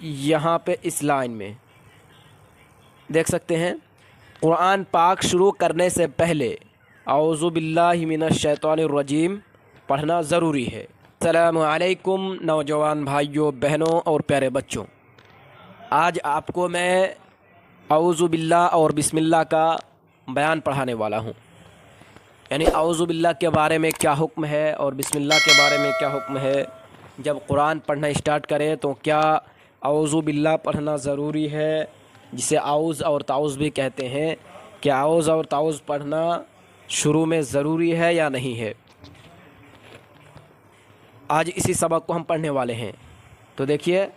یہاں پہ اس لائن میں دیکھ سکتے ہیں، قرآن پاک شروع کرنے سے پہلے اعوذ باللہ من الشیطان الرجیم پڑھنا ضروری ہے۔ السلام علیکم نوجوان بھائیوں، بہنوں اور پیارے بچوں، آج آپ کو میں اعوذ باللہ اور بسم اللہ کا بیان پڑھانے والا ہوں، یعنی اعوذ باللہ کے بارے میں کیا حکم ہے اور بسم اللہ کے بارے میں کیا حکم ہے۔ جب قرآن پڑھنا اسٹارٹ کریں تو کیا اعوذ باللہ پڑھنا ضروری ہے، جسے اعوذ اور تعوذ بھی کہتے ہیں، کہ اعوذ اور تعوذ پڑھنا شروع میں ضروری ہے یا نہیں ہے۔ آج اسی سبق کو ہم پڑھنے والے ہیں، تو دیکھیے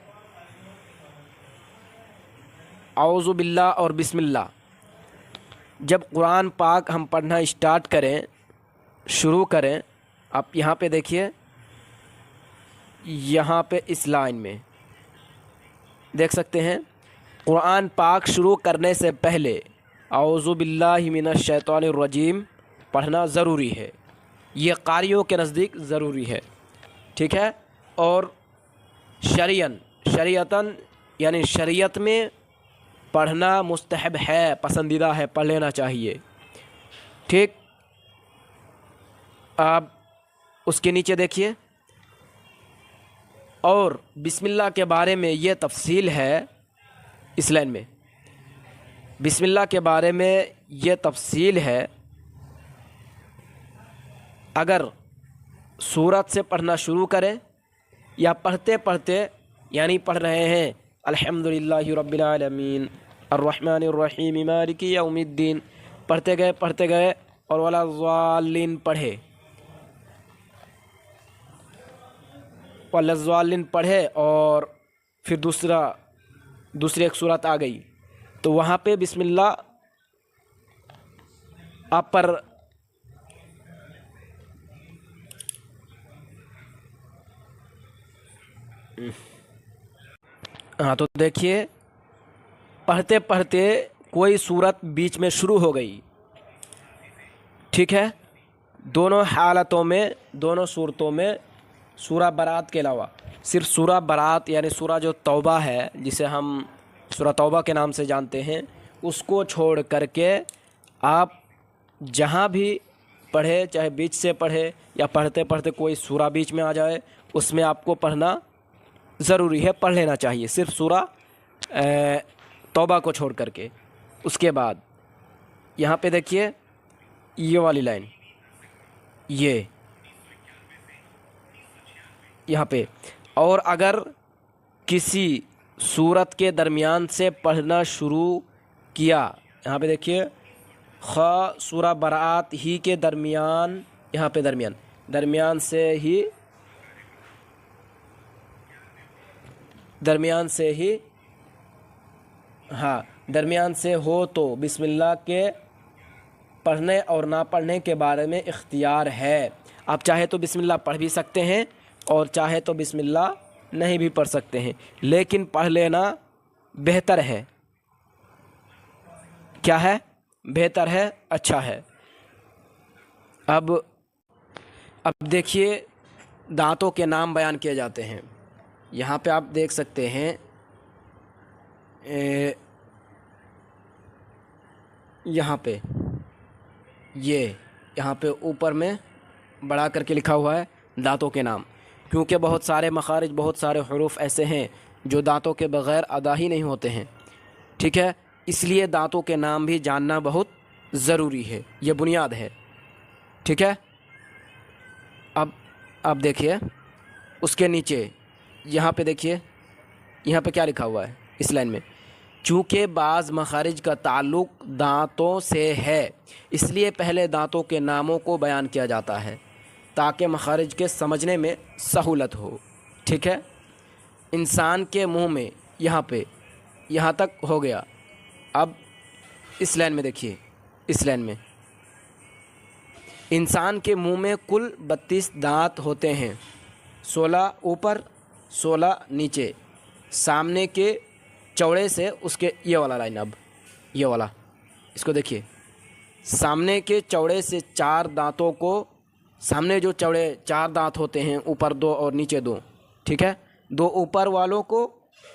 اعوذ باللہ اور بسم اللہ جب قرآن پاک ہم پڑھنا اسٹارٹ کریں، شروع کریں، آپ یہاں پہ دیکھیے، یہاں پہ اس لائن میں دیکھ سکتے ہیں، قرآن پاک شروع کرنے سے پہلے اعوذ باللہ من الشیطان الرجیم پڑھنا ضروری ہے، یہ قاریوں کے نزدیک ضروری ہے، ٹھیک ہے۔ اور شریعتاً یعنی شریعت میں پڑھنا مستحب ہے، پسندیدہ ہے، پڑھ لینا چاہیے، ٹھیک۔ آپ اس کے نیچے دیکھیے، اور بسم اللہ کے بارے میں یہ تفصیل ہے اس لائن میں، بسم اللہ کے بارے میں یہ تفصیل ہے، اگر سورت سے پڑھنا شروع کریں یا پڑھتے پڑھتے، یعنی پڑھ رہے ہیں الحمدللہ رب العالمین الرحمن الرحیم مالک یوم الدین، پڑھتے گئے اور ولا الضالین پڑھے، والضالین پڑھے، اور پھر دوسری ایک سورت آ گئی، تو وہاں پہ بسم اللہ آپ پر تو دیکھیے پڑھتے پڑھتے کوئی سورت بیچ میں شروع ہو گئی، ٹھیک ہے۔ دونوں حالتوں میں، دونوں صورتوں میں سورہ برات کے علاوہ صرف سورہ برات یعنی سورہ جو توبہ ہے، جسے ہم سورہ توبہ کے نام سے جانتے ہیں، اس کو چھوڑ کر کے آپ جہاں بھی پڑھے، چاہے بیچ سے پڑھے یا پڑھتے پڑھتے کوئی سورہ بیچ میں آ جائے، اس میں آپ کو پڑھنا ضروری ہے، پڑھ لینا چاہیے، صرف سورہ توبہ کو چھوڑ کر کے۔ اس کے بعد یہاں پہ دیکھیے یہ والی لائن، یہاں پہ، اور اگر کسی سورت کے درمیان سے پڑھنا شروع کیا، یہاں پہ دیکھیے سورہ برات ہی کے درمیان، یہاں پہ درمیان سے ہو تو بسم اللہ کے پڑھنے اور نہ پڑھنے کے بارے میں اختیار ہے، آپ چاہے تو بسم اللہ پڑھ بھی سکتے ہیں اور چاہے تو بسم اللہ نہیں بھی پڑھ سکتے ہیں، لیکن پڑھ لینا بہتر ہے، کیا ہے؟ بہتر ہے، اچھا ہے۔ اب دیکھیے دانتوں کے نام بیان کیے جاتے ہیں، یہاں پہ آپ دیکھ سکتے ہیں، یہاں پہ اوپر میں بڑھا کر کے لکھا ہوا ہے دانتوں کے نام، کیونکہ بہت سارے مخارج، بہت سارے حروف ایسے ہیں جو دانتوں کے بغیر ادا ہی نہیں ہوتے ہیں، ٹھیک ہے، اس لیے دانتوں کے نام بھی جاننا بہت ضروری ہے، یہ بنیاد ہے، ٹھیک ہے۔ اب دیکھیے اس کے نیچے، یہاں پہ دیکھیے، یہاں پہ کیا لکھا ہوا ہے اس لائن میں، چونکہ بعض مخارج کا تعلق دانتوں سے ہے، اس لیے پہلے دانتوں کے ناموں کو بیان کیا جاتا ہے تاکہ مخارج کے سمجھنے میں سہولت ہو، ٹھیک ہے۔ انسان کے منہ میں یہاں تک ہو گیا۔ اب اس لائن میں دیکھیے، اس لائن میں انسان کے منہ میں کل 32 دانت ہوتے ہیں، 16 اوپر 16 نیچے، سامنے کے چوڑے سے اس کے یہ والا لائن، اب یہ والا اس کو دیکھیے، سامنے کے چوڑے سے 4 دانتوں کو، سامنے جو چوڑے 4 دانت ہوتے ہیں، اوپر 2 اور نیچے 2، ٹھیک ہے، 2 اوپر والوں کو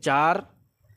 4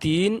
3